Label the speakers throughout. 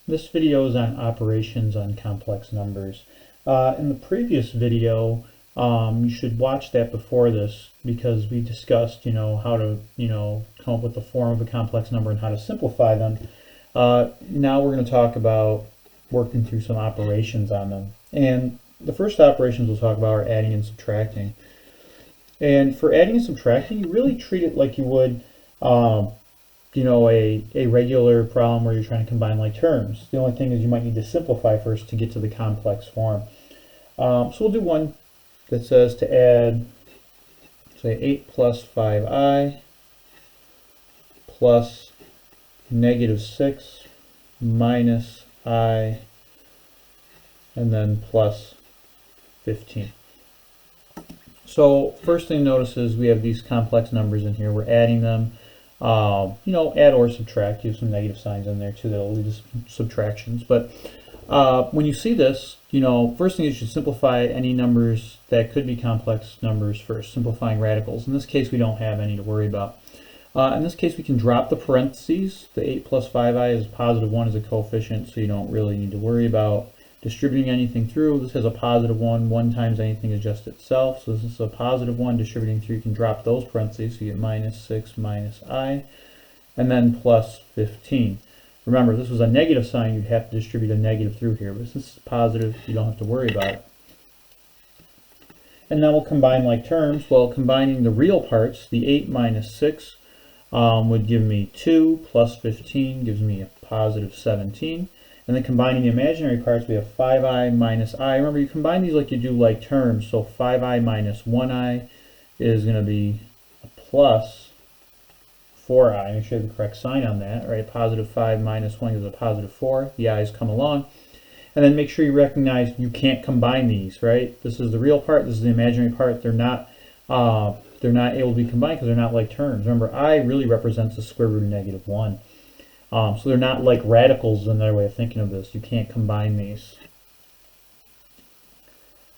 Speaker 1: This video is on operations on complex numbers. In the previous video, you should watch that before this because we discussed, how to, come up with the form of a complex number and how to simplify them. Now we're going to talk about working through some operations on them. And the first operations we'll talk about are adding and subtracting. And for adding and subtracting, you really treat it like you would a regular problem where you're trying to combine like terms. The only thing is you might need to simplify first to get to the complex form. So we'll do one that says to add, say, 8 plus 5i plus negative 6 minus I and then plus 15. So first thing to notice is we have these complex numbers in here. We're adding them. Add or subtract. You have some negative signs in there too that'll lead to some subtractions. But when you see this, first thing is you should simplify any numbers that could be complex numbers first, simplifying radicals. In this case, we don't have any to worry about. In this case, we can drop the parentheses. The 8 plus 5i is positive 1 as a coefficient, so you don't really need to worry about distributing anything through. This has a positive 1. 1 times anything is just itself. So this is a positive 1 distributing through. You can drop those parentheses. So you get minus 6 minus I and then plus 15. Remember, if this was a negative sign, you'd have to distribute a negative through here. But since this is positive, you don't have to worry about it. And now we'll combine like terms. Well, combining the real parts, the 8 minus 6 would give me 2 plus 15 gives me a positive 17. And then combining the imaginary parts, we have 5i minus I. Remember, you combine these like you do like terms. So 5i minus 1i is going to be a plus 4i. Make sure you have the correct sign on that. Right? Positive 5 minus 1 gives a positive 4. The i's come along. And then make sure you recognize you can't combine these. Right? This is the real part. This is the imaginary part. They're not able to be combined because they're not like terms. Remember, I really represents the square root of negative 1. So they're not like radicals is another way of thinking of this. You can't combine these.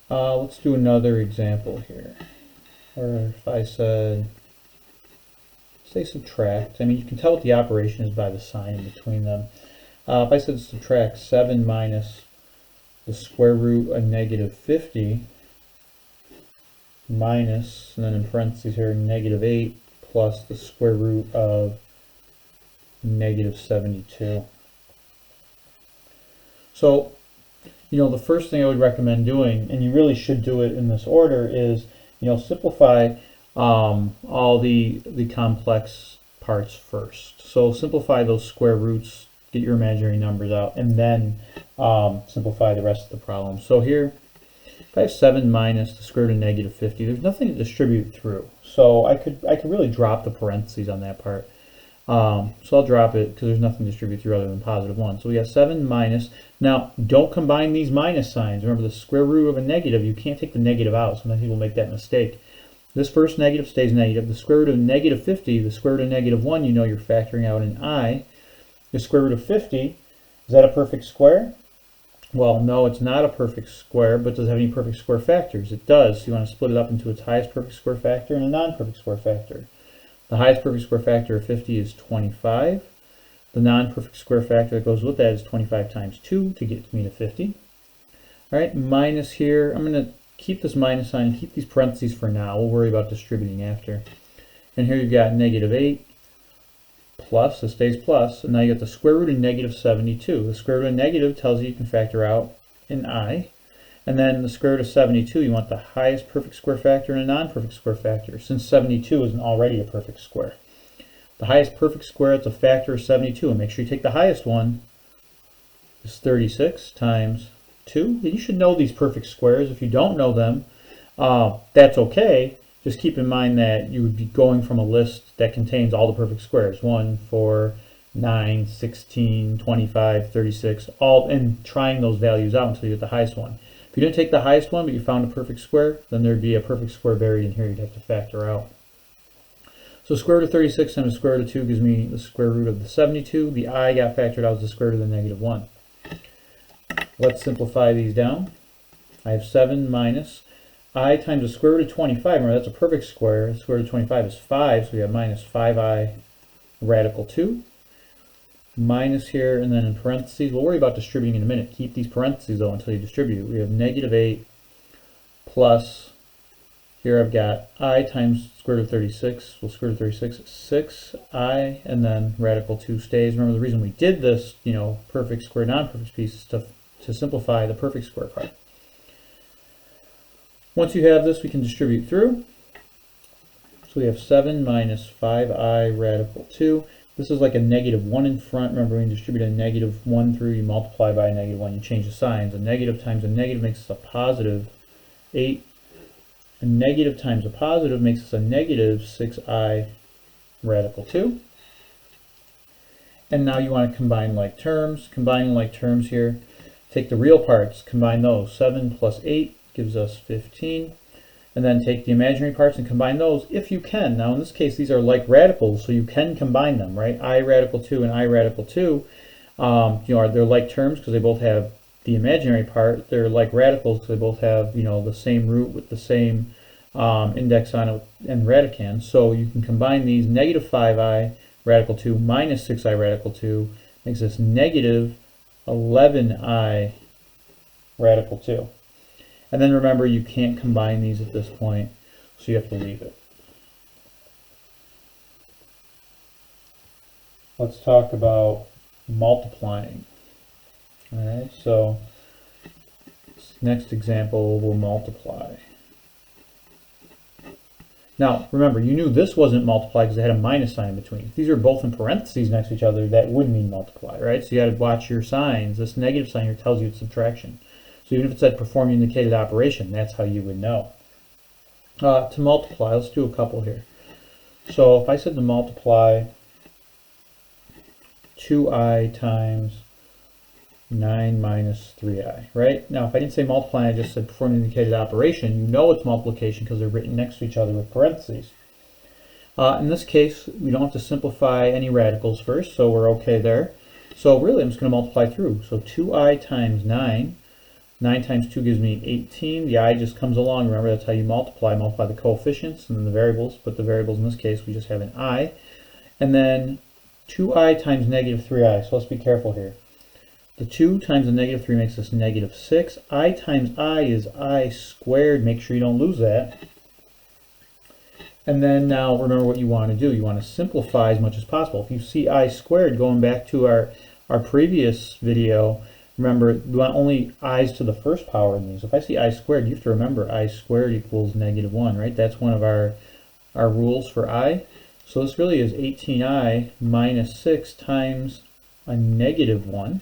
Speaker 1: Let's do another example here. Or if I said, say subtract, I mean you can tell what the operation is by the sign in between them. If I said subtract 7 minus the square root of negative 50 minus, and then in parentheses here, negative 8 plus the square root of negative 72. So, the first thing I would recommend doing, and you really should do it in this order, is, simplify all the complex parts first. So simplify those square roots, get your imaginary numbers out, and then simplify the rest of the problem. So here, if I have 7 minus the square root of negative 50, there's nothing to distribute through. So I could really drop the parentheses on that part. So I'll drop it because there's nothing to distribute through other than positive 1. So we got 7 minus. Now, don't combine these minus signs. Remember, the square root of a negative, you can't take the negative out. Sometimes people make that mistake. This first negative stays negative. The square root of negative 50, the square root of negative 1, you're factoring out an I. The square root of 50, is that a perfect square? Well, no, it's not a perfect square, but does it have any perfect square factors? It does. So you want to split it up into its highest perfect square factor and a non-perfect square factor. The highest perfect square factor of 50 is 25. The non-perfect square factor that goes with that is 25 times 2 to get me to 50. All right, minus here. I'm going to keep this minus sign and keep these parentheses for now. We'll worry about distributing after. And here you've got negative 8 plus, this stays plus, and now you got the square root of negative 72. The square root of negative tells you can factor out an I. And then the square root of 72, you want the highest perfect square factor and a non-perfect square factor, since 72 isn't already a perfect square. The highest perfect square, it's a factor of 72, and make sure you take the highest one. It's 36 times 2. And you should know these perfect squares. If you don't know them, that's okay. Just keep in mind that you would be going from a list that contains all the perfect squares. 1, 4, 9, 16, 25, 36, all, and trying those values out until you get the highest one. If you didn't take the highest one, but you found a perfect square, then there'd be a perfect square buried in here you'd have to factor out. So square root of 36 times the square root of 2 gives me the square root of the 72. The I got factored out as the square root of the negative 1. Let's simplify these down. I have 7 minus I times the square root of 25. Remember, that's a perfect square. The square root of 25 is 5, so we have minus 5i radical 2. minus here, and then in parentheses. We'll worry about distributing in a minute. Keep these parentheses though until you distribute. We have negative 8 plus, here I've got I times square root of 36, well, square root of 36 is 6I, and then radical 2 stays. Remember the reason we did this, perfect square, non-perfect piece is to simplify the perfect square part. Once you have this, we can distribute through. So we have 7 minus 5I radical 2. This is like a negative 1 in front. Remember, when you distribute a negative 1 through, you multiply by a negative 1. You change the signs. A negative times a negative makes us a positive 8. A negative times a positive makes us a negative 6I radical 2. And now you want to combine like terms. Combining like terms here. Take the real parts, combine those. 7 plus 8 gives us 15. And then take the imaginary parts and combine those if you can. Now in this case, these are like radicals, so you can combine them, right? I radical 2 and I radical 2, they're like terms because they both have the imaginary part. They're like radicals because they both have, the same root with the same index on it and radicand. So you can combine these. Negative 5I radical 2 minus 6I radical 2 makes us negative 11I radical 2. And then remember, you can't combine these at this point, so you have to leave it. Let's talk about multiplying. All right, so next example, we'll multiply. Now, remember, you knew this wasn't multiply because it had a minus sign in between. If these are both in parentheses next to each other, that would mean multiply, right? So you got to watch your signs. This negative sign here tells you it's subtraction. So even if it said perform indicated operation, that's how you would know. To multiply, let's do a couple here. So if I said to multiply 2I times 9 minus 3I, right? Now if I didn't say multiply, I just said perform indicated operation, you know it's multiplication because they're written next to each other with parentheses. In this case, we don't have to simplify any radicals first, so we're okay there. So really I'm just going to multiply through. So 2I times 9. 9 times 2 gives me 18. The I just comes along. Remember, that's how you multiply. Multiply the coefficients and then the variables. But the variables in this case, we just have an I. And then 2I times negative 3I. So let's be careful here. The 2 times the negative 3 makes us negative 6. I times I is I squared. Make sure you don't lose that. And then now remember what you want to do. You want to simplify as much as possible. If you see I squared, going back to our previous video, remember, we want only i's to the first power in these. If I see I squared, you have to remember I squared equals negative 1, right? That's one of our rules for I. So this really is 18I minus 6 times a negative 1,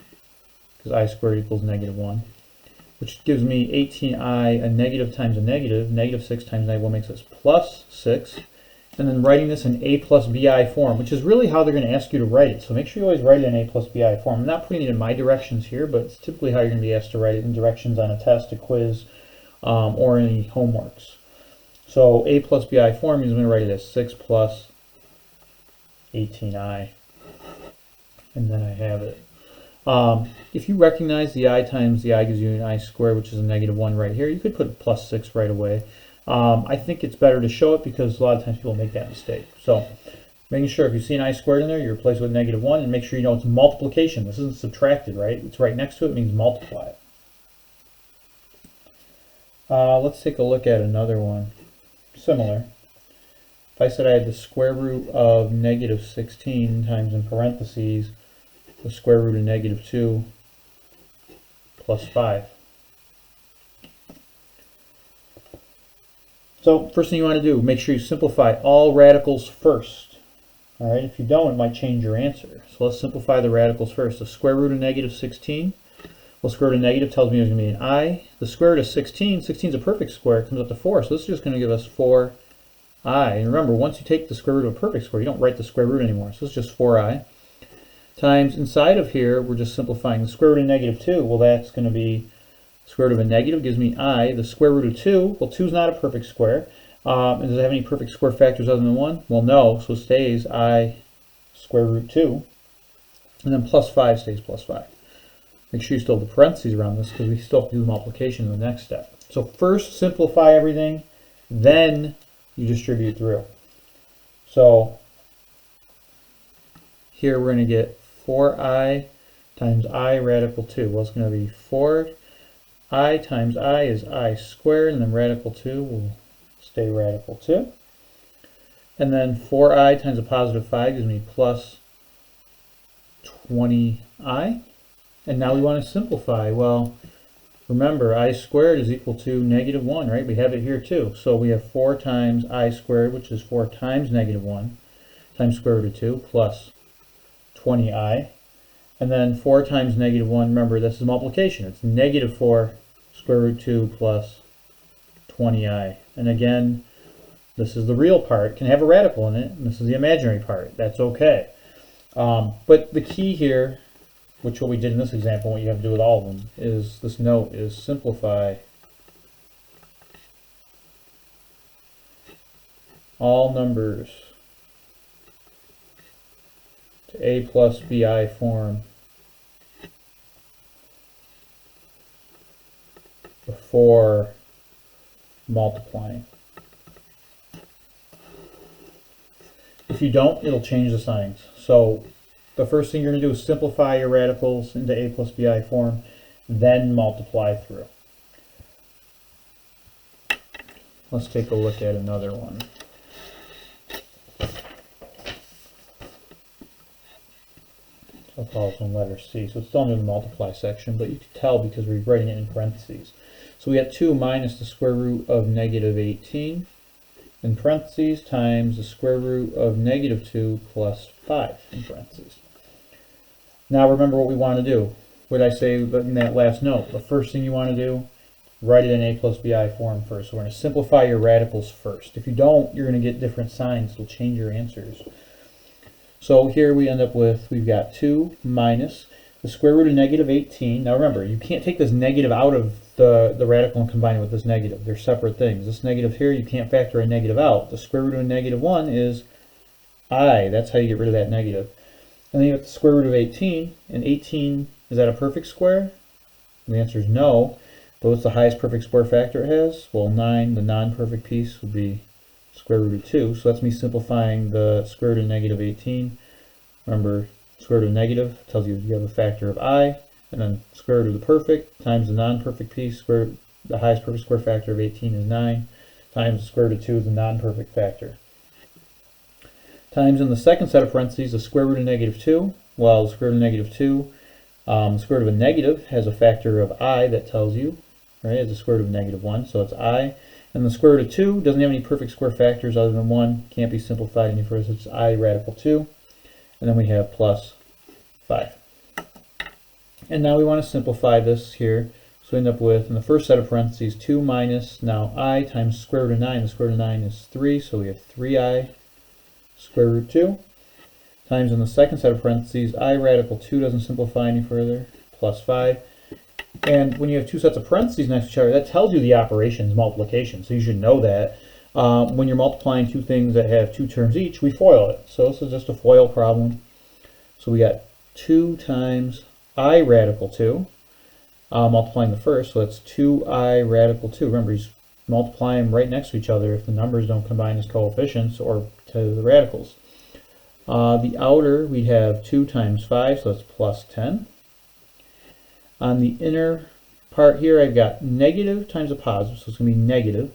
Speaker 1: because I squared equals negative 1, which gives me 18I, a negative times a negative. Negative 6 times negative 1 makes us plus 6. And then writing this in A plus BI form, which is really how they're going to ask you to write it. So make sure you always write it in A plus BI form. I'm not putting it in my directions here, but it's typically how you're going to be asked to write it in directions on a test, a quiz, or any homeworks. So A plus BI form means I'm going to write it as 6 plus 18I. And then I have it. If you recognize the I times the I gives you an I squared, which is a negative 1 right here, you could put plus 6 right away. I think it's better to show it because a lot of times people make that mistake. So making sure if you see an I squared in there, you replace it with negative 1, and make sure you know it's multiplication. This isn't subtracted, right? It's right next to it, means multiply it. Let's take a look at another one. Similar. If I said I had the square root of negative 16 times in parentheses the square root of negative 2 plus 5. So first thing you want to do, make sure you simplify all radicals first. All right, if you don't, it might change your answer. So let's simplify the radicals first. The square root of negative 16, well, square root of negative tells me there's going to be an I. The square root of 16, 16 is a perfect square, it comes up to 4. So this is just going to give us 4I. And remember, once you take the square root of a perfect square, you don't write the square root anymore. So it's just 4I. Times inside of here, we're just simplifying the square root of negative 2. Well, that's going to be square root of a negative gives me I. The square root of 2, well, 2 is not a perfect square. And does it have any perfect square factors other than 1? Well, no, so it stays I square root 2. And then plus 5 stays plus 5. Make sure you still have the parentheses around this because we still have to do the multiplication in the next step. So first simplify everything, then you distribute through. So here we're going to get 4i times I radical 2. Well, it's going to be 4i times I is I squared, and then radical 2 will stay radical 2. And then 4i times a positive 5 gives me plus 20i. And now we want to simplify. Well, remember, I squared is equal to negative 1, right? We have it here too. So we have 4 times I squared, which is 4 times negative 1, times square root of 2, plus 20i. And then 4 times negative 1, remember, this is multiplication. It's negative 4 square root 2 plus 20i. And again, this is the real part. It can have a radical in it, and this is the imaginary part. That's okay. But the key here, which what we did in this example, what you have to do with all of them, is this note is simplify all numbers to a plus bi form before multiplying. If you don't, it'll change the signs. So the first thing you're going to do is simplify your radicals into a plus bi form, then multiply through. Let's take a look at another one. I'll call this one letter C. So it's still in the multiply section, but you can tell because we're writing it in parentheses. So we got 2 minus the square root of negative 18 in parentheses times the square root of negative 2 plus 5 in parentheses. Now remember what we want to do. What did I say in that last note? The first thing you want to do, write it in a plus bi form first. So we're going to simplify your radicals first. If you don't, you're going to get different signs. It'll change your answers. So here we end up with, we've got 2 minus the square root of negative 18. Now remember, you can't take this negative out of the radical and combine it with this negative. They're separate things. This negative here, you can't factor a negative out. The square root of negative 1 is I. That's how you get rid of that negative. And then you have the square root of 18. And 18, is that a perfect square? And the answer is no. But what's the highest perfect square factor it has? Well, 9, the non-perfect piece, will be square root of 2. So that's me simplifying the square root of negative 18. Remember, square root of negative tells you you have a factor of I, and then square root of the perfect times the non-perfect piece. The highest perfect square factor of 18 is 9, times the square root of 2 is the non-perfect factor. Times in the second set of parentheses the square root of negative 2. Well, the square root of negative 2, the square root of a negative has a factor of I that tells you, right, it's the square root of negative 1, so it's I. And the square root of 2 doesn't have any perfect square factors other than 1, can't be simplified any further, so it's I radical 2. And then we have plus 5. And now we want to simplify this here. So we end up with, in the first set of parentheses, 2 minus now I times square root of 9. The square root of 9 is 3, so we have 3i square root 2. Times in the second set of parentheses, I radical 2 doesn't simplify any further, plus 5. And when you have two sets of parentheses next to each other, that tells you the operation's multiplication. So you should know that. When you're multiplying two things that have two terms each, we FOIL it. So this is just a FOIL problem. So we got 2 times I radical 2, multiplying the first, so that's 2I radical 2. Remember, you multiply them right next to each other if the numbers don't combine as coefficients or to the radicals. The outer, we have 2 times 5, so that's plus 10. On the inner part here, I've got negative times a positive, so it's going to be negative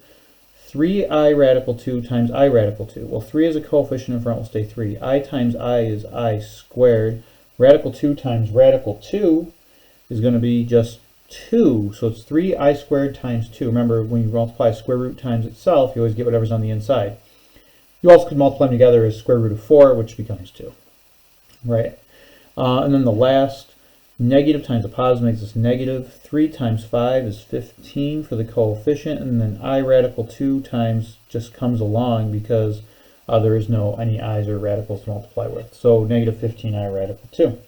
Speaker 1: 3I radical 2 times I radical 2. Well, 3 is a coefficient in front will stay 3. I times I is I squared. Radical 2 times radical 2 is going to be just 2. So it's 3I squared times 2. Remember, when you multiply square root times itself, you always get whatever's on the inside. You also could multiply them together as square root of 4, which becomes 2. Right? And then the last, negative times a positive makes us negative. 3 times 5 is 15 for the coefficient, and then I radical 2 times just comes along because there is no any i's or radicals to multiply with. So negative 15I radical 2.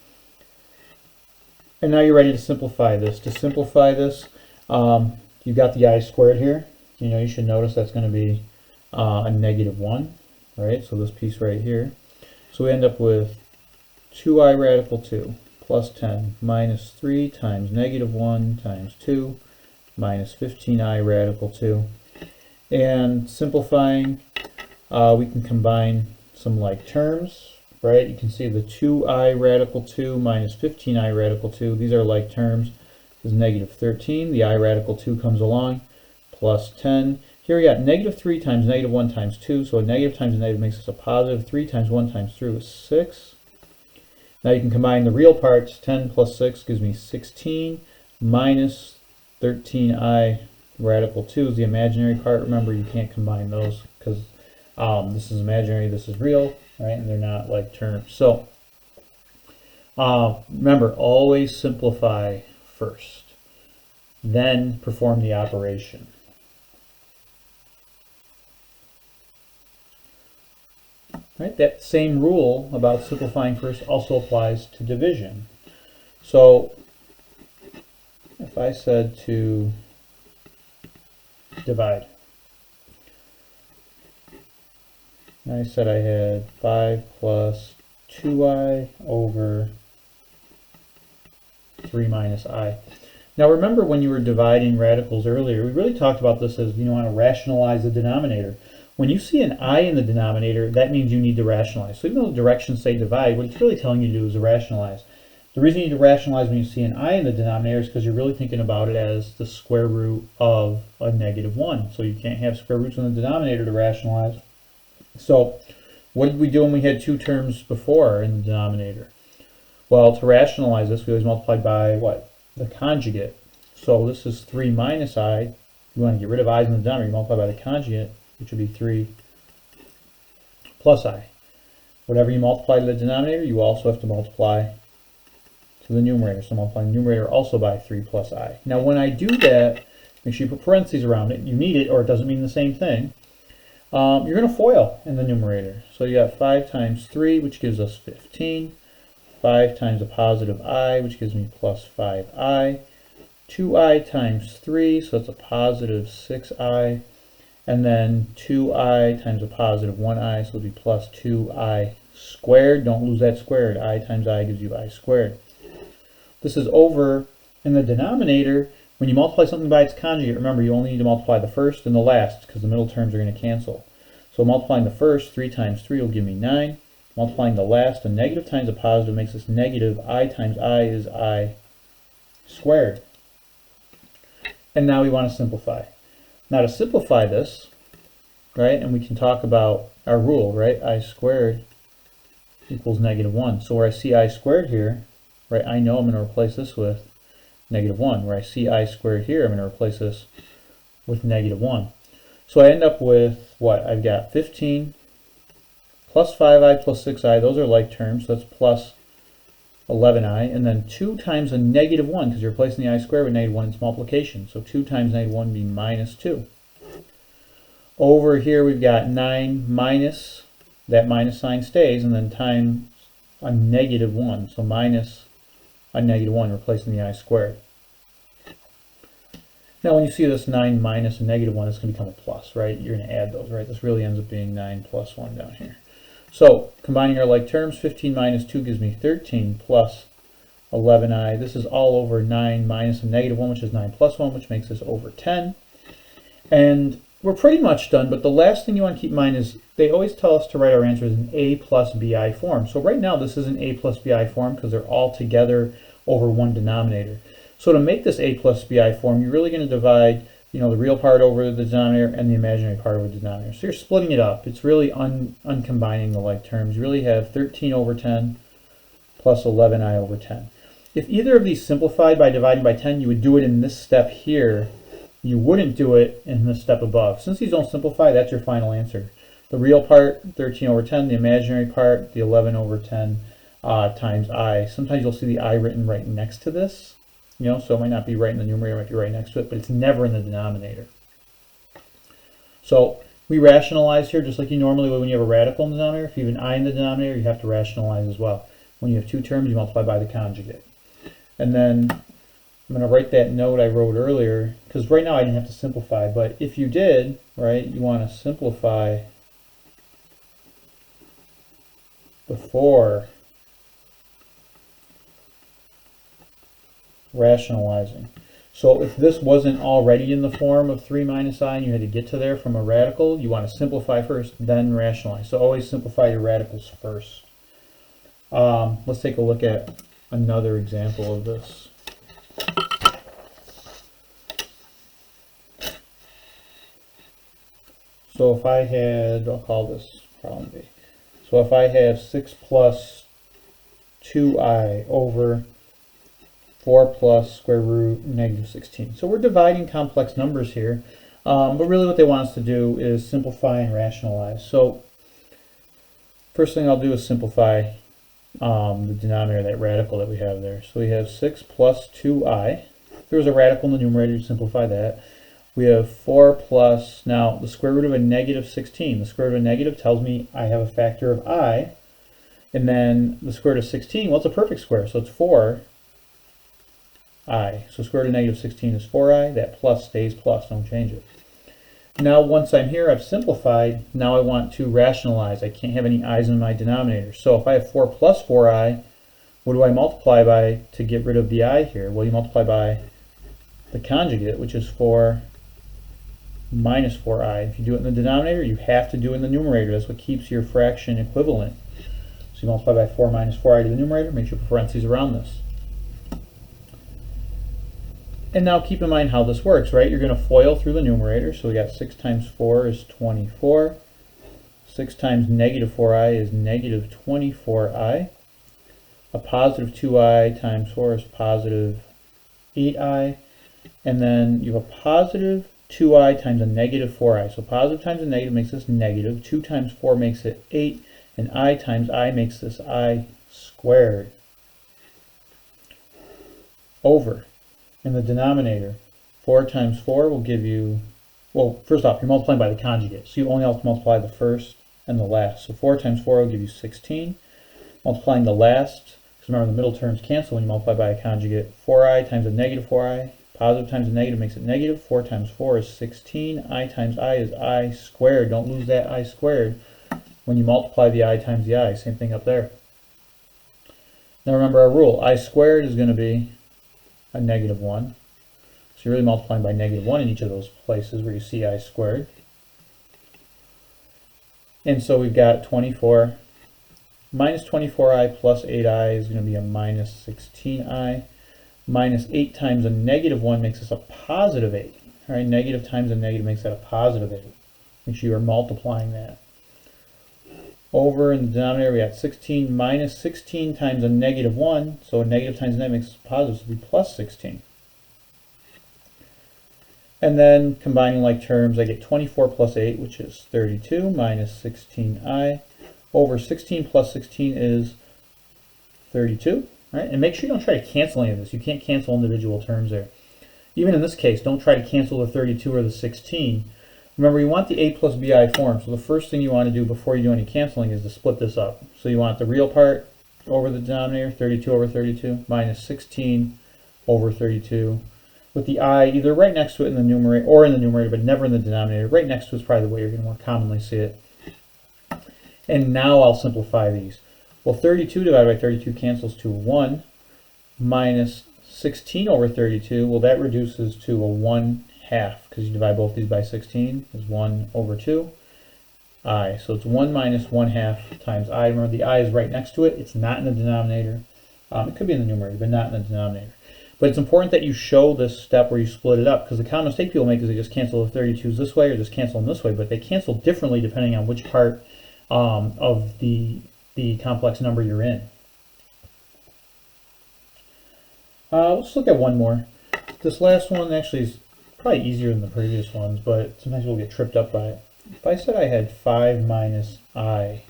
Speaker 1: And now you're ready to simplify this. To simplify this, you've got the I squared here. You should notice that's going to be a negative 1, right? So this piece right here. So we end up with 2I radical 2 plus 10 minus 3 times negative 1 times 2 minus 15I radical 2. And simplifying, we can combine some like terms. right? You can see the 2i radical 2 minus 15i radical 2. These are like terms. This is negative 13. The I radical 2 comes along, plus 10. Here we got negative 3 times negative 1 times 2. So a negative times a negative makes us a positive. 3 times 1 times 3 is 6. Now you can combine the real parts. 10 plus 6 gives me 16 minus 13i radical 2 is the imaginary part. Remember, you can't combine those because this is imaginary, this is real, right? And they're not like terms. So remember, always simplify first, then perform the operation. Right? That same rule about simplifying first also applies to division. So if I said to divide, I said I had 5 plus 2i over 3 minus I. Now remember when you were dividing radicals earlier, we really talked about this as you want to rationalize the denominator. When you see an I in the denominator, that means you need to rationalize. So even though the directions say divide, what it's really telling you to do is to rationalize. The reason you need to rationalize when you see an I in the denominator is because you're really thinking about it as the square root of a negative 1. So you can't have square roots in the denominator to rationalize. So what did we do when we had two terms before in the denominator? Well, to rationalize this, we always multiplied by what? The conjugate. So this is 3 minus I. You want to get rid of i's in the denominator, you multiply by the conjugate, which would be 3 plus I. Whatever you multiply to the denominator, you also have to multiply to the numerator. So multiply the numerator also by 3 plus I. Now when I do that, make sure you put parentheses around it. You need it or it doesn't mean the same thing. You're going to FOIL in the numerator. So you got 5 times 3, which gives us 15. 5 times a positive I, which gives me plus 5I. 2I times 3, so that's a positive 6I. And then 2I times a positive 1I, so it'll be plus 2I squared. Don't lose that squared. I times I gives you I squared. This is over in the denominator. When you multiply something by its conjugate, remember you only need to multiply the first and the last because the middle terms are going to cancel. So multiplying the first, 3 times 3 will give me 9. Multiplying the last, a negative times a positive makes this negative. I times I is I squared. And now we want to simplify. Now to simplify this, right, and we can talk about our rule, right, I squared equals negative 1. So where I see I squared here, right, I know I'm going to replace this with negative 1. Where I see I squared here, I'm going to replace this with negative 1. So I end up with what? I've got 15 plus 5i plus 6i. Those are like terms, so that's plus 11i. And then 2 times a negative 1, because you're replacing the I squared with negative 1 in its multiplication. So 2 times negative 1 would be minus 2. Over here we've got 9 minus, that minus sign stays, and then times a negative 1. So minus a negative 1, replacing the I squared. Now when you see this 9 minus a negative 1, it's going to become a plus, right? You're going to add those, right? This really ends up being 9 plus 1 down here. So combining our like terms, 15 minus 2 gives me 13 plus 11i. This is all over 9 minus a negative 1, which is 9 plus 1, which makes this over 10. And we're pretty much done, but the last thing you want to keep in mind is they always tell us to write our answers in a plus bi form. So right now this is an a plus bi form because they're all together over one denominator. So to make this a plus bi form, you're really going to divide, the real part over the denominator and the imaginary part over the denominator. So you're splitting it up. It's really uncombining the like terms. You really have 13 over 10 plus 11i over 10. If either of these simplified by dividing by 10, you would do it in this step here. You wouldn't do it in the step above. Since these don't simplify, that's your final answer. The real part, 13 over 10. The imaginary part, the 11 over 10 times I. Sometimes you'll see the I written right next to this. So it might not be right in the numerator, it might be right next to it, but it's never in the denominator. So we rationalize here just like you normally would when you have a radical in the denominator. If you have an I in the denominator, you have to rationalize as well. When you have two terms, you multiply by the conjugate. And then I'm going to write that note I wrote earlier, because right now I didn't have to simplify, but if you did, right, you want to simplify before rationalizing. So if this wasn't already in the form of 3 minus I and you had to get to there from a radical, you want to simplify first, then rationalize. So always simplify your radicals first. Let's take a look at another example of this. So if I had, I'll call this problem B. So if I have 6 plus 2i over 4 plus square root negative 16. So we're dividing complex numbers here, but really what they want us to do is simplify and rationalize. So first thing I'll do is simplify the denominator, that radical that we have there. So we have 6 plus 2i. If there was a radical in the numerator, you simplify that. We have 4 plus, now the square root of a negative 16. The square root of a negative tells me I have a factor of I. And then the square root of 16, well, it's a perfect square, so it's 4i. So square root of negative 16 is 4i. That plus stays plus, don't change it. Now once I'm here, I've simplified. Now I want to rationalize. I can't have any i's in my denominator. So if I have 4 plus 4i, what do I multiply by to get rid of the I here? Well, you multiply by the conjugate, which is 4 minus 4i. If you do it in the denominator, you have to do it in the numerator. That's what keeps your fraction equivalent. So you multiply by 4 minus 4i to the numerator, make sure parentheses around this. And now keep in mind how this works, right? You're going to FOIL through the numerator. So we got 6 times 4 is 24. 6 times negative 4i is negative 24i. A positive 2i times 4 is positive 8i. And then you have a positive 2i times a negative 4i. So positive times a negative makes this negative. 2 times 4 makes it 8. And I times I makes this I squared. Over. In the denominator, 4 times 4 will give you, well, first off, you're multiplying by the conjugate. So you only have to multiply the first and the last. So 4 times 4 will give you 16. Multiplying the last, because remember the middle terms cancel when you multiply by a conjugate. 4i times a negative 4i. Positive times a negative makes it negative. 4 times 4 is 16. I times I is I squared. Don't lose that I squared when you multiply the I times the I. Same thing up there. Now remember our rule. I squared is going to be a negative 1. So you're really multiplying by negative 1 in each of those places where you see I squared. And so we've got 24 minus 24i plus 8i is going to be a minus 16i. Minus 8 times a negative 1 makes us a positive 8. All right, negative times a negative makes that a positive 8. Make sure you are multiplying that. Over in the denominator, we got 16 minus 16 times a negative 1. So a negative times a negative makes us positive, so it'll be plus 16. And then combining like terms, I get 24 plus 8, which is 32, minus 16i. Over 16 plus 16 is 32. Right? And make sure you don't try to cancel any of this. You can't cancel individual terms there. Even in this case, don't try to cancel the 32 or the 16. Remember, you want the a plus bi form. So the first thing you want to do before you do any canceling is to split this up. So you want the real part over the denominator, 32 over 32, minus 16 over 32. With the I either right next to it in the numerator, or in the numerator, but never in the denominator. Right next to it is probably the way you're going to more commonly see it. And now I'll simplify these. Well, 32 divided by 32 cancels to 1, minus 16 over 32, well, that reduces to a 1/2, because you divide both these by 16, is 1 over 2, I. So it's 1 minus 1/2 times I. Remember, the I is right next to it. It's not in the denominator. It could be in the numerator, but not in the denominator. But it's important that you show this step where you split it up, because the common mistake people make is they just cancel the 32s this way or just cancel them this way, but they cancel differently depending on which part of the complex number you're in. Let's look at one more. This last one actually is probably easier than the previous ones, but sometimes we'll get tripped up by it. If I said I had 5 minus I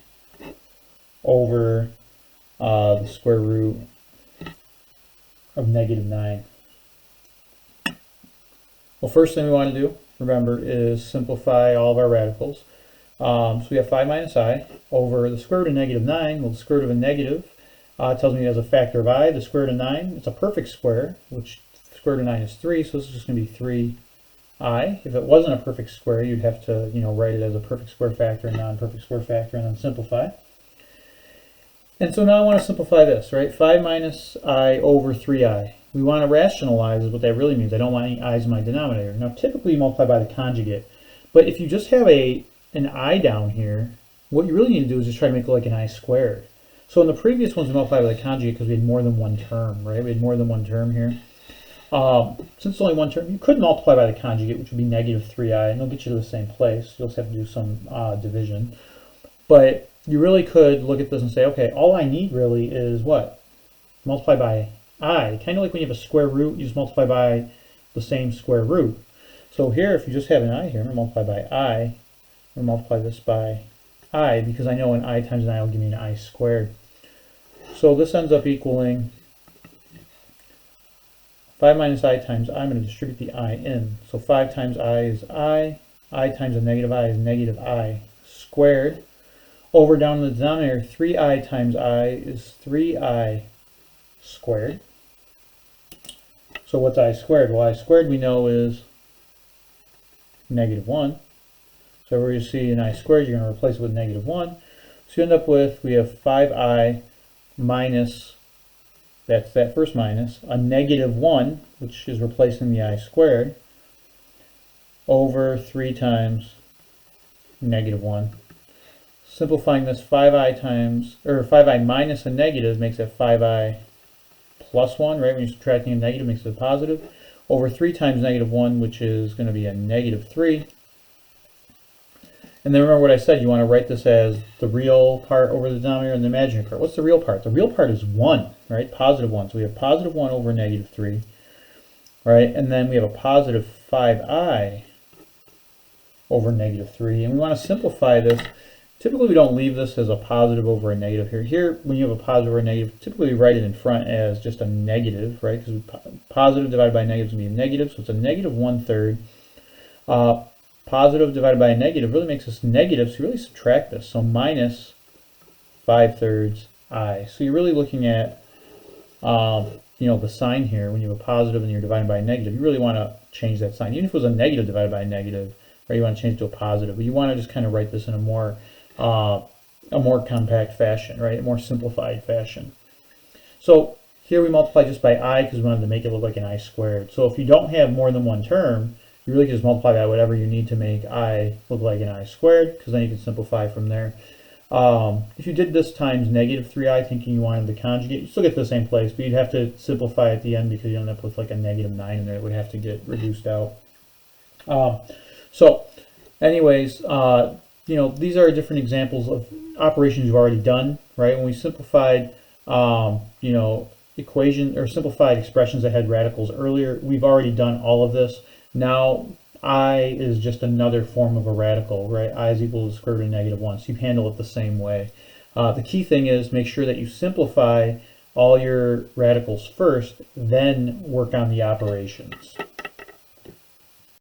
Speaker 1: over the square root of negative 9. Well, first thing we want to do, remember, is simplify all of our radicals. So we have 5 minus I over the square root of negative 9. Well, the square root of a negative tells me it has a factor of I. The square root of 9, it's a perfect square, which the square root of 9 is 3, so this is just going to be 3i. If it wasn't a perfect square, you'd have to, write it as a perfect square factor and non-perfect square factor and then simplify. And so now I want to simplify this, right? 5 minus I over 3i. We want to rationalize is what that really means. I don't want any i's in my denominator. Now, typically you multiply by the conjugate, but if you just have an I down here, what you really need to do is just try to make it like an I squared. So in the previous ones we multiplied by the conjugate because we had more than one term, right? We had more than one term here. Since it's only one term, you could multiply by the conjugate, which would be negative 3i, and it'll get you to the same place. You'll just have to do some division. But you really could look at this and say, okay, all I need really is what? Multiply by I. Kind of like when you have a square root, you just multiply by the same square root. So here, if you just have an I here, I'm going to multiply by I. I'm going to multiply this by I, because I know an I times an I will give me an I squared. So this ends up equaling 5 minus I times I. I'm going to distribute the I in. So 5 times I is I times a negative I is negative I squared. Over down in the denominator, 3i times I is 3i squared. So what's I squared? Well, I squared we know is negative 1. So where you see an I squared, you're going to replace it with negative 1. So you end up with, we have 5i minus, that's that first minus, a negative 1, which is replacing the I squared, over 3 times negative 1. Simplifying this, 5i times, or 5i minus a negative makes it 5i plus 1, right? When you're subtracting a negative, makes it a positive. Over 3 times negative 1, which is going to be a negative 3. And then remember what I said, you want to write this as the real part over the denominator and the imaginary part. What's the real part? The real part is 1, right? Positive 1. So we have positive 1 over negative 3, right? And then we have a positive 5i over negative 3. And we want to simplify this. Typically, we don't leave this as a positive over a negative here. Here, when you have a positive or a negative, typically we write it in front as just a negative, right? Because positive divided by a negative is going to be a negative, so it's a negative 1/3. Positive divided by a negative really makes us negative, so you really subtract this. So minus 5/3 I. So you're really looking at, the sign here. When you have a positive and you're dividing by a negative, you really want to change that sign. Even if it was a negative divided by a negative, right, you want to change it to a positive. But you want to just kind of write this in a more compact fashion, right? A more simplified fashion. So here we multiply just by I because we wanted to make it look like an I squared. So if you don't have more than one term, you really can just multiply by whatever you need to make I look like an I squared, because then you can simplify from there. If you did this times negative 3i, thinking you wanted the conjugate, you still get to the same place, but you'd have to simplify at the end because you end up with like a negative 9 in there. It would have to get reduced out. So anyways, these are different examples of operations you've already done, right? When we simplified, equation or simplified expressions that had radicals earlier, we've already done all of this. Now, I is just another form of a radical, right? I is equal to the square root of negative 1, so you handle it the same way. The key thing is make sure that you simplify all your radicals first, then work on the operations.